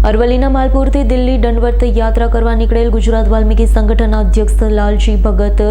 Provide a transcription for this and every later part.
અરવલ્લીના માલપુરથી દિલ્હી દંડવત યાત્રા કરવા નીકળેલ ગુજરાત વાલ્મીકી સંગઠનના અધ્યક્ષ લાલજી ભગત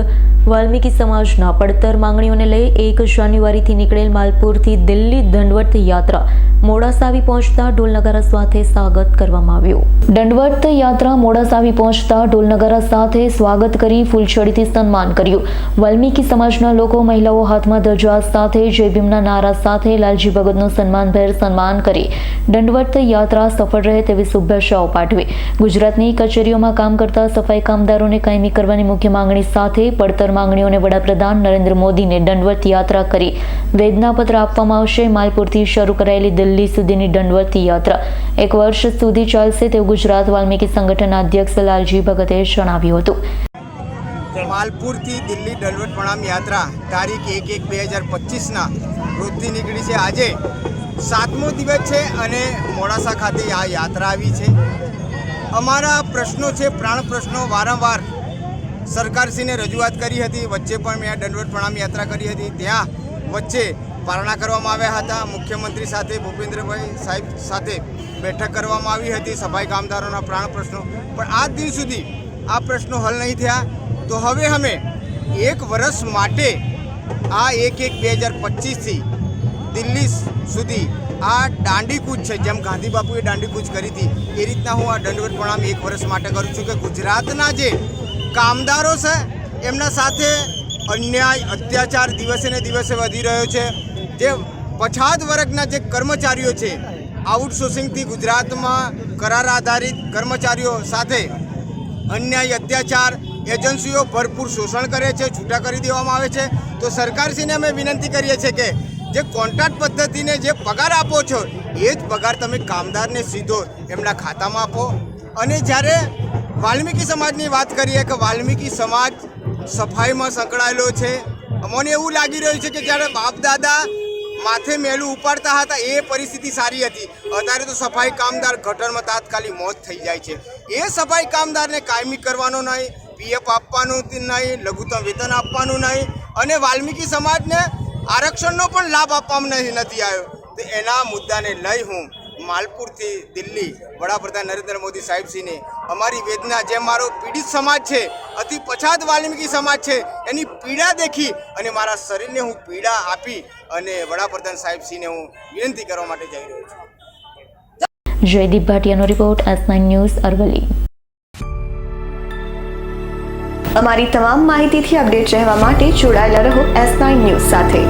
વાલ્મીકી સમાજના પડતર માંગણીઓને લઈ 1 જાન્યુઆરીથી નીકળેલ માલપુરથી દિલ્હી દંડવત યાત્રા મોડાસા આવી પહોંચતા ઢોલનગારા સાથે સ્વાગત કરવામાં આવ્યું। દંડવત યાત્રા મોડાસા આવી પહોંચતા ઢોલનગારા સાથે સ્વાગત કરી ફૂલછડીથી સન્માન કર્યું। વાલ્મીકી સમાજના લોકો મહિલાઓ હાથમાં ધજા સાથે જય ભીમના નારા સાથે લાલજી ભગતનું સન્માનભેર સન્માન કરી દંડવત યાત્રા સફળ રહે તેવી શુભેચ્છાઓ પાઠવી। ગુજરાતની કચેરીઓમાં કામ કરતા સફાઈ કામદારોને કાયમી કરવાની મુખ્ય માંગણી સાથે પડતર માંગણીઓને વડાપ્રધાન નરેન્દ્ર મોદીને દંડવત યાત્રા કરી વેદનાપત્ર આપવામાં આવશે। માલપુરથી શરૂ કરાયેલી દિલ્હી સુધીની દંડવત યાત્રા 1 વર્ષ સુધી ચાલશે તેવું ગુજરાત વાલ્મીકી સંગઠનના અધ્યક્ષ લાલજી ભગતે જણાવ્યું હતું। માલપુરથી દિલ્હી દંડવત પ્રણામ યાત્રા તારીખ 1/1/2025ના રોજથી નીકળી છે। આજે 7મો દિવસ છે અને મોડાસા ખાતે આ યાત્રા આવી છે। અમારા પ્રશ્નો છે, પ્રાણ પ્રશ્નો વારંવાર સરકારશ્રીને રજૂઆત કરી હતી। વચ્ચે પણ મેં આ દંડવત પ્રણામ યાત્રા કરી હતી। ત્યાં વચ્ચે પારણા કરવામાં આવ્યા હતા। મુખ્યમંત્રી સાથે ભૂપેન્દ્રભાઈ સાહેબ સાથે બેઠક કરવામાં આવી હતી સફાઈ કામદારોના પ્રાણ પ્રશ્નો, પણ આજ દિન સુધી આ પ્રશ્નો હલ નહીં થયા। તો હવે અમે 1 વર્ષ માટે આ 1/1/2025થી દિલ્હી સુધી આ દાંડીકૂચ છે, જેમ ગાંધી બાપુએ દાંડીકૂચ કરી હતી એ રીતના હું આ દંડવત પ્રણામ 1 વર્ષ માટે કરું છું કે ગુજરાતના જે કામદારો છે એમના સાથે અન્યાય અત્યાચાર દિવસે ને દિવસે વધી રહ્યો છે। જે પછાત વર્ગના જે કર્મચારીઓ છે, આઉટસોર્સિંગથી ગુજરાતમાં કરાર આધારિત કર્મચારીઓ સાથે અન્યાય અત્યાચાર એજન્સીઓ ભરપૂર શોષણ કરે છે, છૂટા કરી દેવામાં આવે છે। તો સરકારશ્રીને અમે વિનંતી કરીએ છીએ કે જે કોન્ટ્રાક્ટ પદ્ધતિને જે પગાર આપો છો એ જ પગાર તમે કામદારને સીધો એમના ખાતામાં આપો। અને જ્યારે વાલ્મીકી સમાજની વાત કરીએ કે વાલ્મીકી સમાજ સફાઈમાં સંકળાયેલો છે, અમને એવું લાગી રહ્યું છે કે જ્યારે બાપ દાદા માથે મેલું ઉપાડતા હતા એ પરિસ્થિતિ સારી હતી। અત્યારે તો સફાઈ કામદાર ગટરમાં તાત્કાલિક મોત થઈ જાય છે। એ સફાઈ કામદારને કાયમી કરવાનો નહીં, પીએફ આપવાનું નહીં, લઘુત્તમ વેતન આપવાનું નહીં અને વાલ્મીકી સમાજને આરક્ષણનો પણ લાભ આપવામાં નથી આવ્યો। તો એના મુદ્દાને લઈ હું માલપુરથી દિલ્હી વડાપ્રધાન નરેન્દ્ર મોદી સાહેબશ્રીને અમારી વેદના, જે મારો પીડિત સમાજ છે, અતિ પછાત વાલ્મીકી સમાજ છે, એની પીડા દેખી અને મારા શરીરને હું પીડા આપી અને વડાપ્રધાન સાહેબશ્રીને હું વિનંતી કરવા માટે જઈ રહ્યો છું। જયદીપ ભાટિયાનો રિપોર્ટ, S9 ન્યૂઝ, અરવલ્લી। અમારી તમામ માહિતીથી અપડેટ રહેવા માટે જોડાયેલા રહો S9 ન્યૂઝ સાથે।